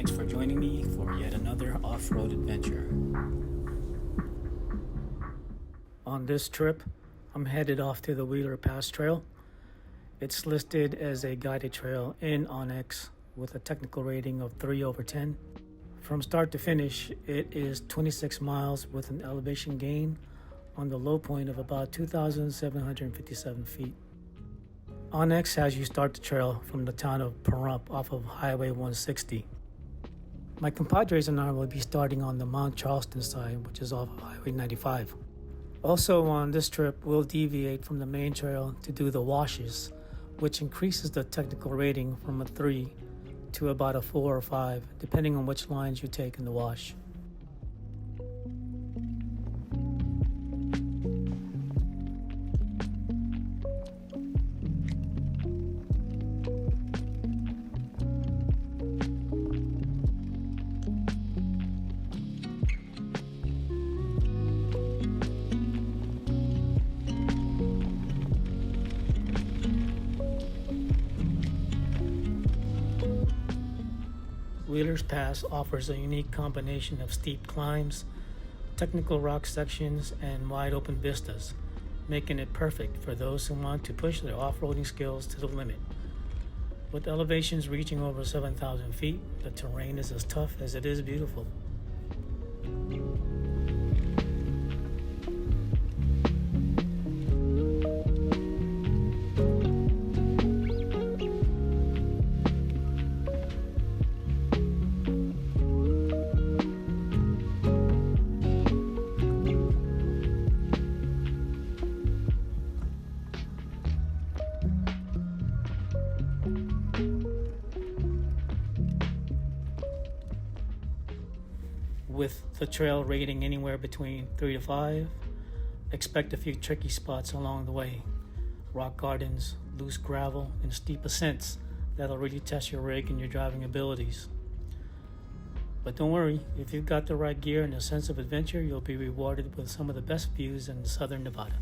Thanks for joining me for yet another off-road adventure. On this trip, I'm headed off to the Wheeler Pass Trail. It's listed as a guided trail in Onyx with a technical rating of 3/10. From start to finish, it is 26 miles with an elevation gain on the low point of about 2,757 feet. Onyx has you start the trail from the town of Pahrump off of Highway 160. My compadres and I will be starting on the Mount Charleston side, which is off of Highway 95. Also on this trip, we'll deviate from the main trail to do the washes, which increases the technical rating from a 3 to about a 4 or 5, depending on which lines you take in the wash. Wheeler's Pass offers a unique combination of steep climbs, technical rock sections, and wide open vistas, making it perfect for those who want to push their off-roading skills to the limit. With elevations reaching over 7,000 feet, the terrain is as tough as it is beautiful. With the trail rating anywhere between 3 to 5, expect a few tricky spots along the way. Rock gardens, loose gravel, and steep ascents that'll really test your rig and your driving abilities. But don't worry, if you've got the right gear and a sense of adventure, you'll be rewarded with some of the best views in southern Nevada.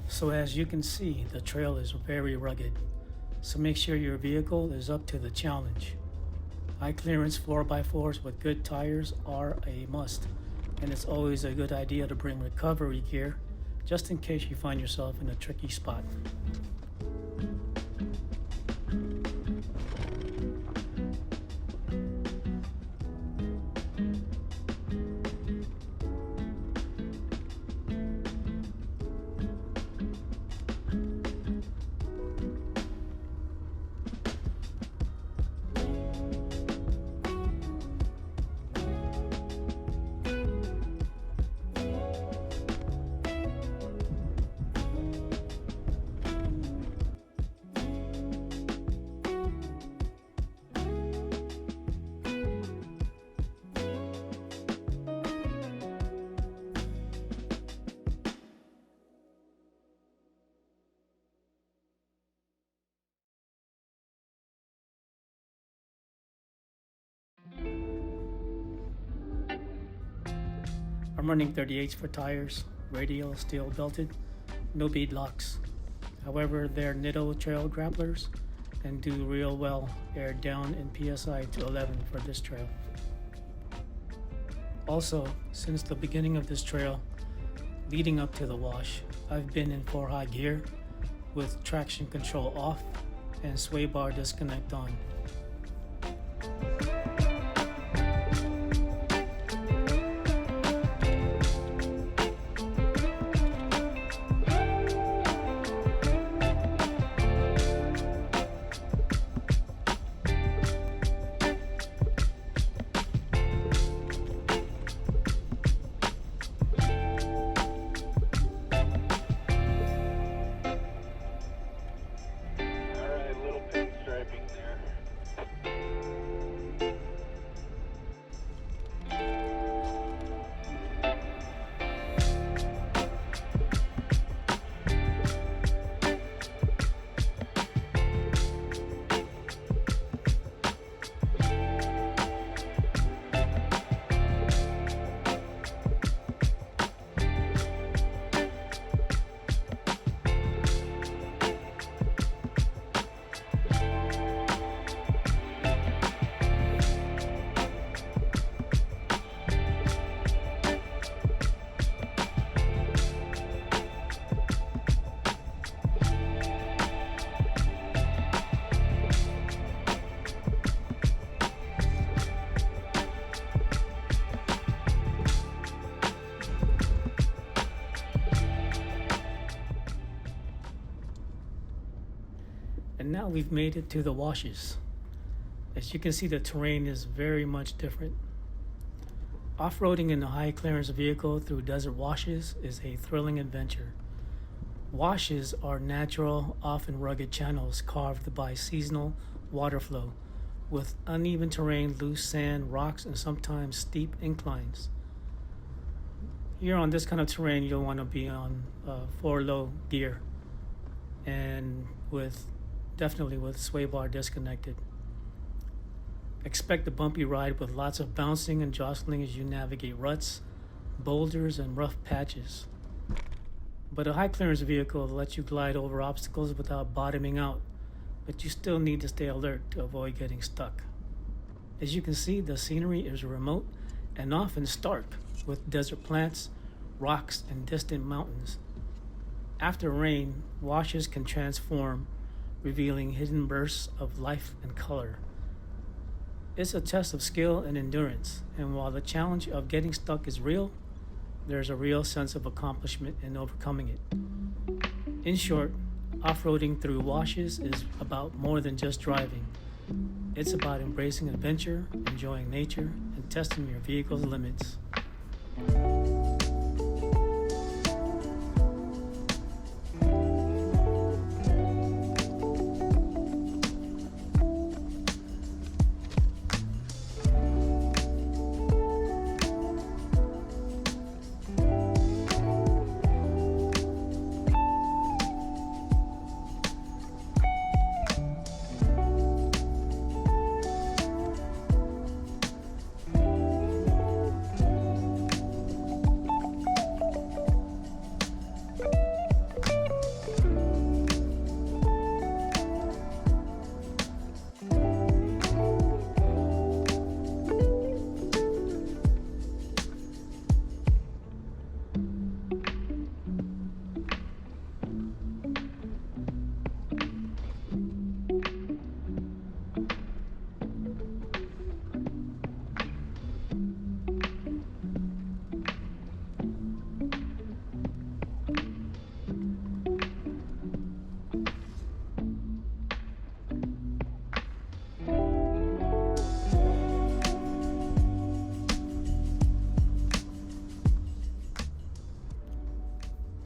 So as you can see, the trail is very rugged, so make sure your vehicle is up to the challenge. High clearance 4x4s with good tires are a must, and it's always a good idea to bring recovery gear just in case you find yourself in a tricky spot. I'm running 38s for tires, radial steel belted, no bead locks. However, they're Nitto trail grapplers and do real well aired down in PSI to 11 for this trail. Also, since the beginning of this trail, leading up to the wash, I've been in 4-high gear with traction control off and sway bar disconnect on. And now we've made it to the washes. As you can see, the terrain is very much different. Off-roading in a high clearance vehicle through desert washes is a thrilling adventure. Washes are natural, often rugged channels carved by seasonal water flow, with uneven terrain, loose sand, rocks, and sometimes steep inclines. Here on this kind of terrain, you'll want to be on 4-low gear and definitely with sway bar disconnected. Expect a bumpy ride with lots of bouncing and jostling as you navigate ruts, boulders, and rough patches. But a high clearance vehicle lets you glide over obstacles without bottoming out, but you still need to stay alert to avoid getting stuck. As you can see, the scenery is remote and often stark, with desert plants, rocks, and distant mountains. After rain, washes can transform, revealing hidden bursts of life and color. It's a test of skill and endurance, and while the challenge of getting stuck is real, there's a real sense of accomplishment in overcoming it. In short, off-roading through washes is about more than just driving. It's about embracing adventure, enjoying nature, and testing your vehicle's limits.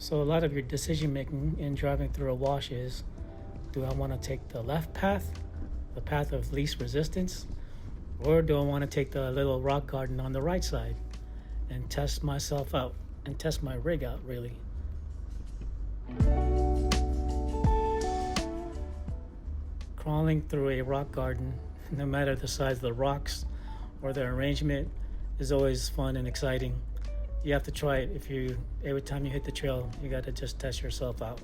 So a lot of your decision making in driving through a wash is, do I want to take the left path, the path of least resistance, or do I want to take the little rock garden on the right side and test myself out and test my rig out, really? Crawling through a rock garden, no matter the size of the rocks or the arrangement, is always fun and exciting. You have to try it. Every time you hit the trail, you got to just test yourself out.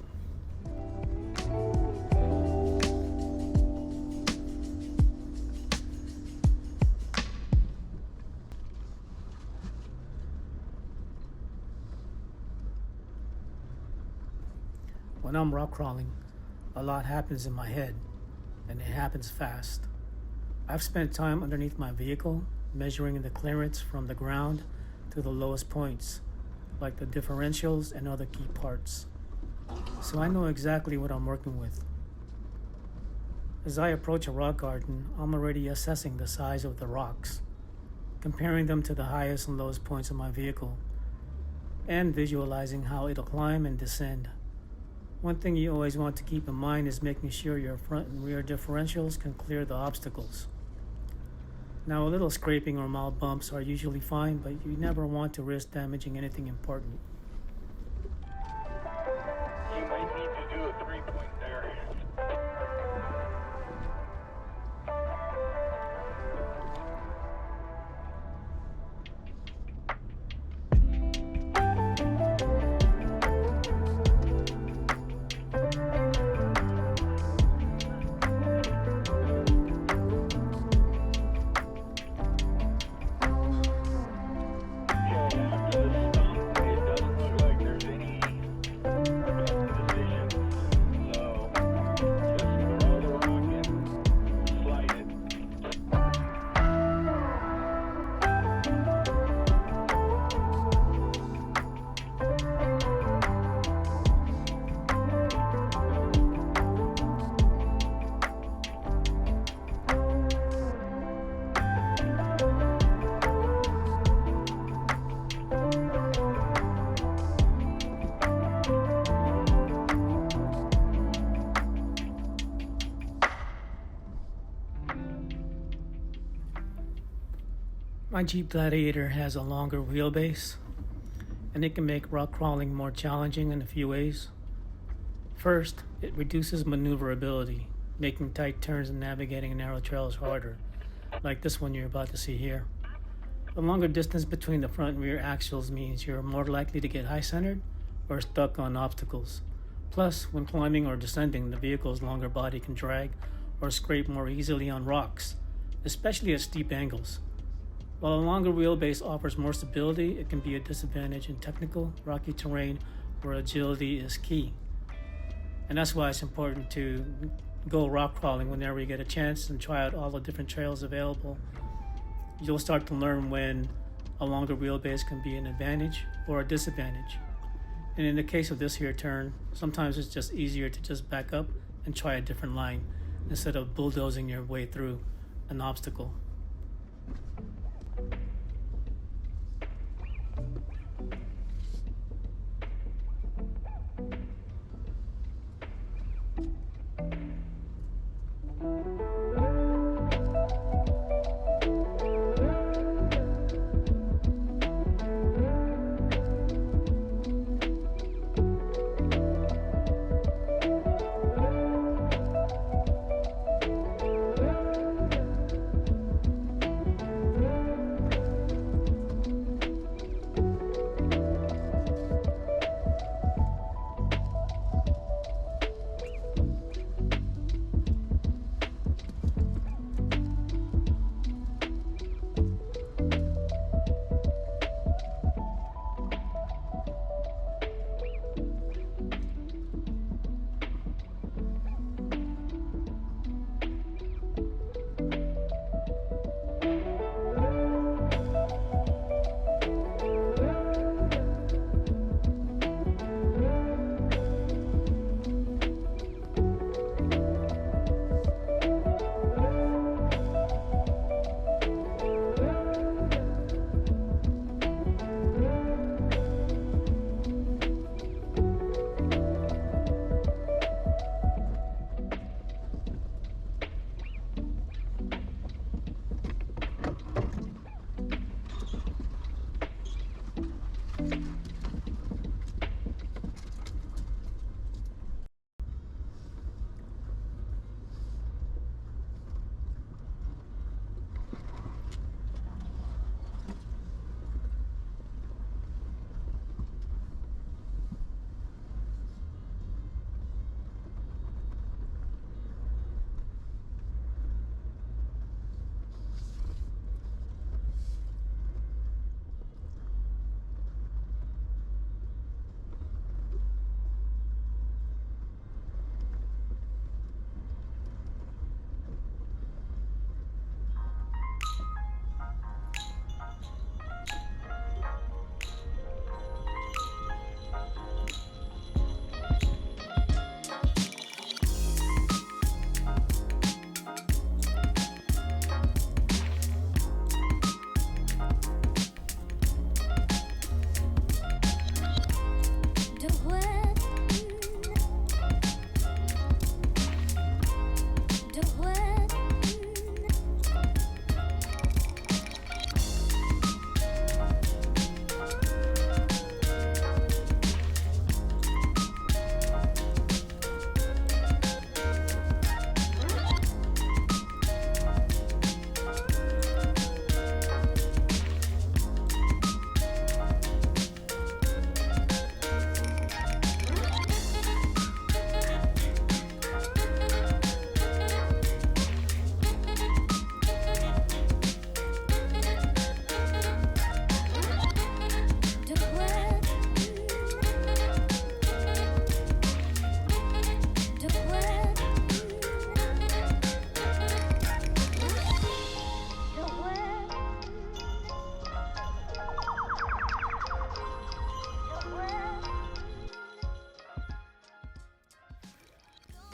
When I'm rock crawling, a lot happens in my head, and it happens fast. I've spent time underneath my vehicle, measuring the clearance from the ground to the lowest points, like the differentials and other key parts. So I know exactly what I'm working with. As I approach a rock garden, I'm already assessing the size of the rocks, comparing them to the highest and lowest points of my vehicle, and visualizing how it'll climb and descend. One thing you always want to keep in mind is making sure your front and rear differentials can clear the obstacles. Now, a little scraping or mild bumps are usually fine, but you never want to risk damaging anything important. You might need to do a 3-point there. After the stump, it doesn't My Jeep Gladiator has a longer wheelbase, and it can make rock crawling more challenging in a few ways. First, it reduces maneuverability, making tight turns and navigating narrow trails harder, like this one you're about to see here. The longer distance between the front and rear axles means you're more likely to get high-centered or stuck on obstacles. Plus, when climbing or descending, the vehicle's longer body can drag or scrape more easily on rocks, especially at steep angles. While a longer wheelbase offers more stability, it can be a disadvantage in technical, rocky terrain where agility is key. And that's why it's important to go rock crawling whenever you get a chance and try out all the different trails available. You'll start to learn when a longer wheelbase can be an advantage or a disadvantage. And in the case of this here turn, sometimes it's just easier to just back up and try a different line instead of bulldozing your way through an obstacle.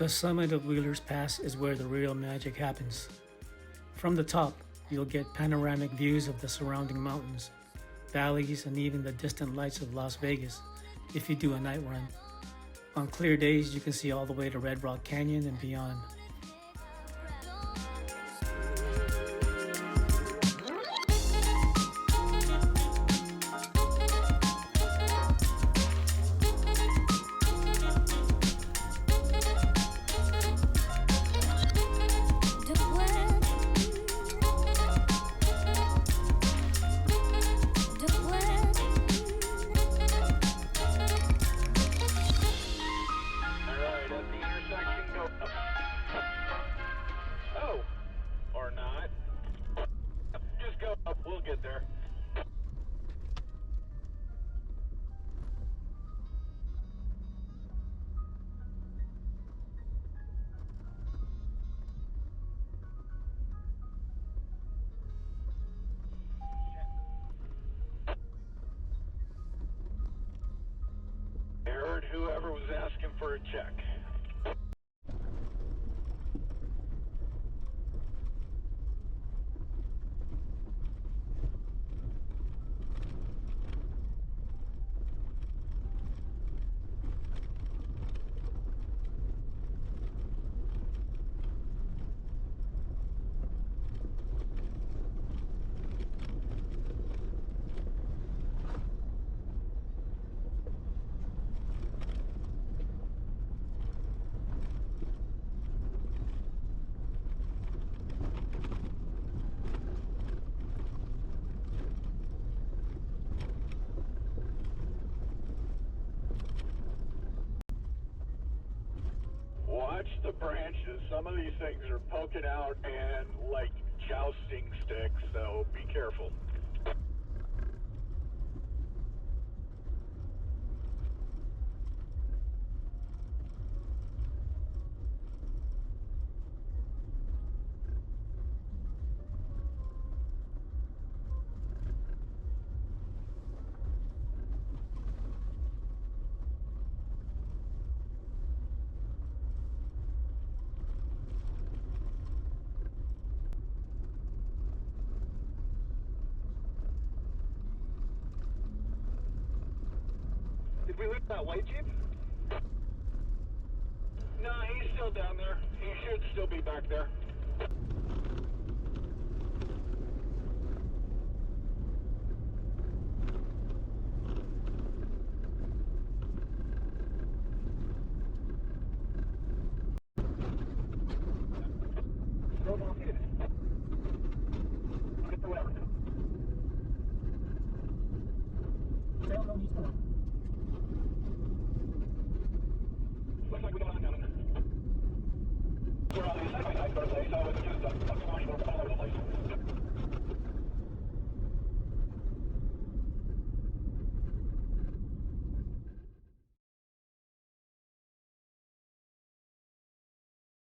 The summit of Wheeler's Pass is where the real magic happens. From the top, you'll get panoramic views of the surrounding mountains, valleys, and even the distant lights of Las Vegas if you do a night run. On clear days, you can see all the way to Red Rock Canyon and beyond. there. I heard whoever was asking for a check. Watch the branches. Some of these things are poking out and like jousting sticks, so be careful. Did we leave that white Jeep? No, he's still down there. He should still be back there.